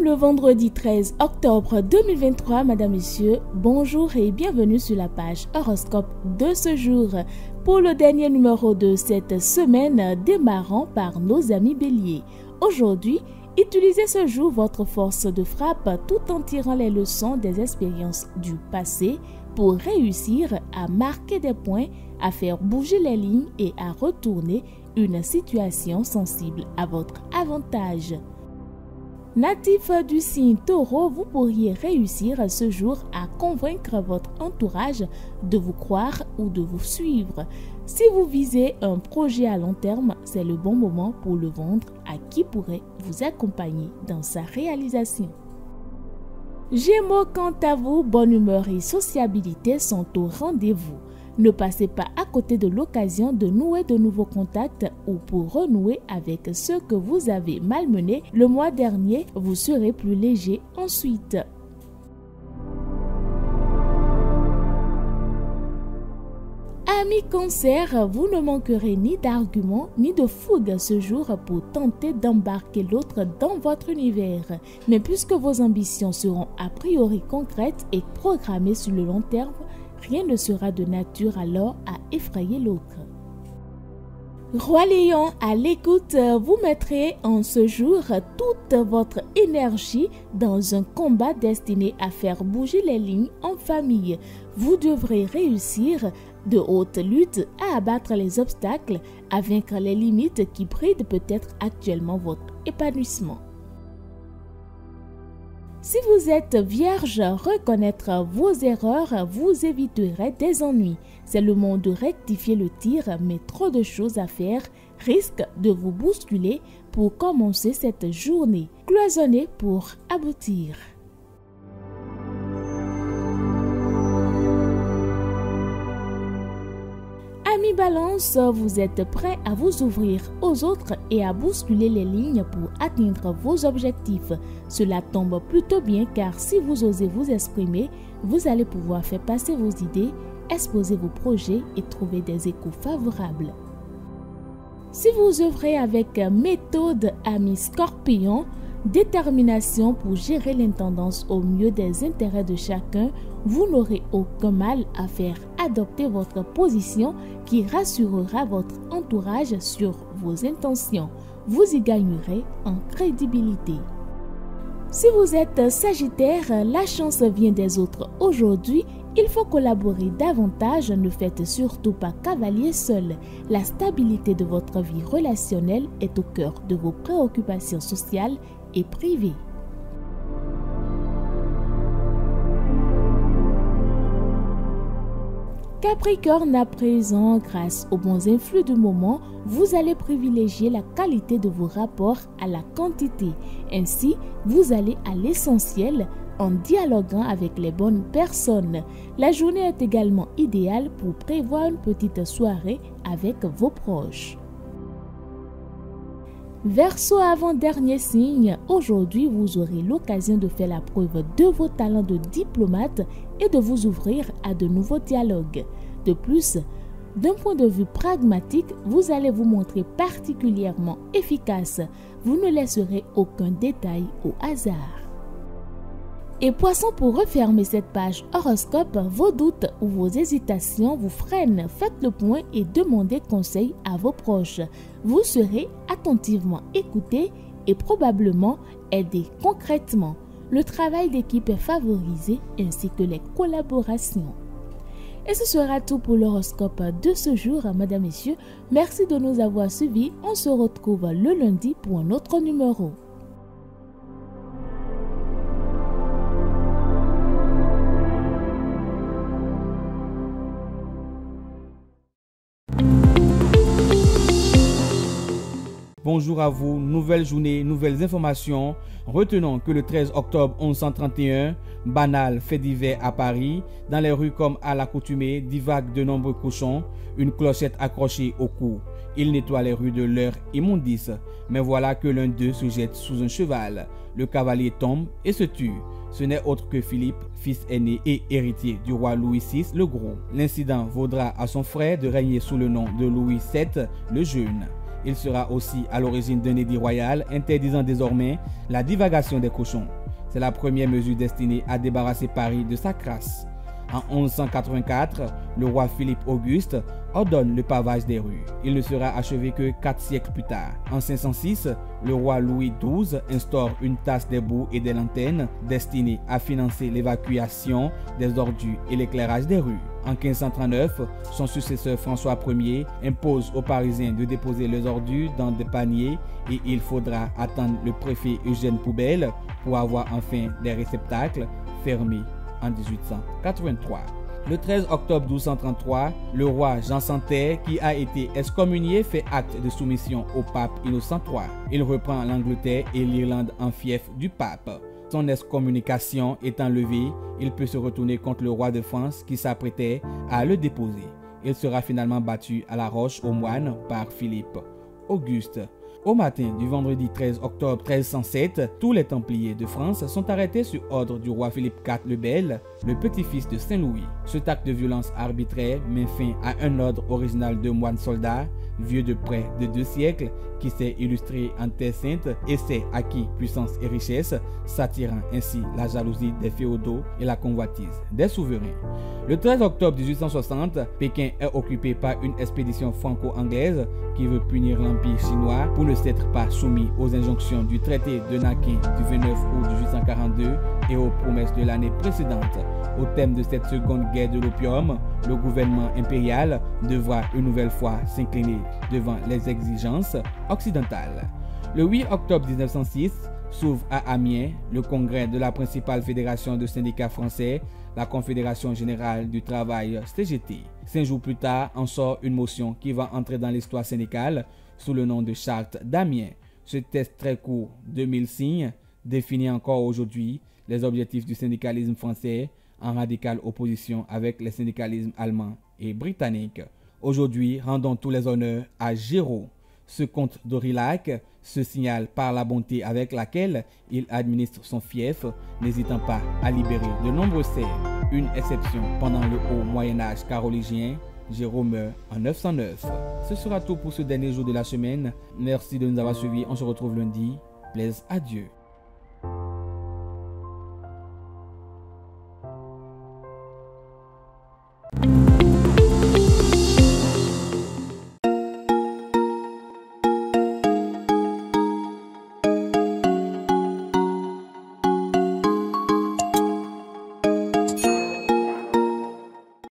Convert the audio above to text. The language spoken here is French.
sommes le vendredi 13 octobre 2023, Madame, Messieurs, bonjour et bienvenue sur la page horoscope de ce jour. Pour le dernier numéro de cette semaine, démarrant par nos amis béliers. Aujourd'hui, utilisez ce jour votre force de frappe tout en tirant les leçons des expériences du passé pour réussir à marquer des points, à faire bouger les lignes et à retourner une situation sensible à votre avantage. Natif du signe Taureau, vous pourriez réussir ce jour à convaincre votre entourage de vous croire ou de vous suivre. Si vous visez un projet à long terme, c'est le bon moment pour le vendre à qui pourrait vous accompagner dans sa réalisation. Gémeaux, quant à vous, bonne humeur et sociabilité sont au rendez-vous. Ne passez pas à côté de l'occasion de nouer de nouveaux contacts ou pour renouer avec ceux que vous avez malmenés le mois dernier, vous serez plus léger ensuite. Amis Cancer, vous ne manquerez ni d'arguments ni de fougue ce jour pour tenter d'embarquer l'autre dans votre univers. Mais puisque vos ambitions seront a priori concrètes et programmées sur le long terme, rien ne sera de nature alors à effrayer l'autre. Roi Lion, à l'écoute, vous mettrez en ce jour toute votre énergie dans un combat destiné à faire bouger les lignes en famille. Vous devrez réussir de hautes luttes à abattre les obstacles, à vaincre les limites qui brident peut-être actuellement votre épanouissement. Si vous êtes vierge, reconnaître vos erreurs vous éviterez des ennuis. C'est le moment de rectifier le tir, mais trop de choses à faire risquent de vous bousculer pour commencer cette journée. Cloisonnez pour aboutir. Amis Balance, vous êtes prêts à vous ouvrir aux autres et à bousculer les lignes pour atteindre vos objectifs. Cela tombe plutôt bien car si vous osez vous exprimer, vous allez pouvoir faire passer vos idées, exposer vos projets et trouver des échos favorables. Si vous œuvrez avec méthode, amis Scorpion, détermination pour gérer l'intendance au mieux des intérêts de chacun, vous n'aurez aucun mal à faire adopter votre position qui rassurera votre entourage sur vos intentions. Vous y gagnerez en crédibilité. Si vous êtes Sagittaire, la chance vient des autres aujourd'hui. Il faut collaborer davantage, ne faites surtout pas cavalier seul. La stabilité de votre vie relationnelle est au cœur de vos préoccupations sociales et privées. Capricorne, à présent, grâce aux bons influx du moment, vous allez privilégier la qualité de vos rapports à la quantité. Ainsi, vous allez à l'essentiel en dialoguant avec les bonnes personnes. La journée est également idéale pour prévoir une petite soirée avec vos proches. Verseau, avant-dernier signe, aujourd'hui vous aurez l'occasion de faire la preuve de vos talents de diplomate et de vous ouvrir à de nouveaux dialogues. De plus, d'un point de vue pragmatique, vous allez vous montrer particulièrement efficace. Vous ne laisserez aucun détail au hasard. Et Poisson, pour refermer cette page horoscope, vos doutes ou vos hésitations vous freinent. Faites le point et demandez conseil à vos proches. Vous serez attentivement écoutés et probablement aidés concrètement. Le travail d'équipe est favorisé ainsi que les collaborations. Et ce sera tout pour l'horoscope de ce jour, Mesdames, Messieurs. Merci de nous avoir suivis. On se retrouve le lundi pour un autre numéro. Bonjour à vous, nouvelle journée, nouvelles informations. Retenons que le 13 octobre 1131, banal fait divers à Paris, dans les rues comme à l'accoutumée, divaguent de nombreux cochons, une clochette accrochée au cou. Ils nettoient les rues de leur immondice, mais voilà que l'un d'eux se jette sous un cheval. Le cavalier tombe et se tue. Ce n'est autre que Philippe, fils aîné et héritier du roi Louis VI le Gros. L'incident vaudra à son frère de régner sous le nom de Louis VII le Jeune. Il sera aussi à l'origine d'un édit royal interdisant désormais la divagation des cochons. C'est la première mesure destinée à débarrasser Paris de sa crasse. En 1184, le roi Philippe Auguste ordonne le pavage des rues. Il ne sera achevé que 4 siècles plus tard. En 506, le roi Louis XII instaure une taxe des boues et des lanternes destinée à financer l'évacuation des ordures et l'éclairage des rues. En 1539, son successeur François Ier impose aux Parisiens de déposer leurs ordures dans des paniers et il faudra attendre le préfet Eugène Poubelle pour avoir enfin des réceptacles fermés en 1883. Le 13 octobre 1233, le roi Jean Santerre, qui a été excommunié, fait acte de soumission au pape Innocent III. Il reprend l'Angleterre et l'Irlande en fief du pape. Son excommunication étant levée, il peut se retourner contre le roi de France qui s'apprêtait à le déposer. Il sera finalement battu à la roche aux moines par Philippe Auguste. Au matin du vendredi 13 octobre 1307, tous les Templiers de France sont arrêtés sur ordre du roi Philippe IV le Bel, le petit-fils de Saint-Louis. Cet acte de violence arbitraire met fin à un ordre original de moines soldats, vieux de près de 2 siècles, qui s'est illustré en Terre Sainte et s'est acquis puissance et richesse, s'attirant ainsi la jalousie des féodaux et la convoitise des souverains. Le 13 octobre 1860, Pékin est occupé par une expédition franco-anglaise qui veut punir l'Empire chinois pour ne s'être pas soumis aux injonctions du traité de Nankin du 29 août 1842 et aux promesses de l'année précédente. Au thème de cette seconde guerre de l'opium, le gouvernement impérial devra une nouvelle fois s'incliner devant les exigences occidentales. Le 8 octobre 1906 s'ouvre à Amiens le congrès de la principale fédération de syndicats français, la Confédération Générale du Travail CGT. 5 jours plus tard, en sort une motion qui va entrer dans l'histoire syndicale sous le nom de Charte d'Amiens. Ce texte très court de 1000 signes définit encore aujourd'hui les objectifs du syndicalisme français en radicale opposition avec les syndicalismes allemands et britanniques. Aujourd'hui, rendons tous les honneurs à Géraud. Ce comte d'Aurillac se signale par la bonté avec laquelle il administre son fief, n'hésitant pas à libérer de nombreux serfs. Une exception pendant le haut Moyen-Âge carolingien, Géraud meurt en 909. Ce sera tout pour ce dernier jour de la semaine. Merci de nous avoir suivis. On se retrouve lundi. Plaise à Dieu.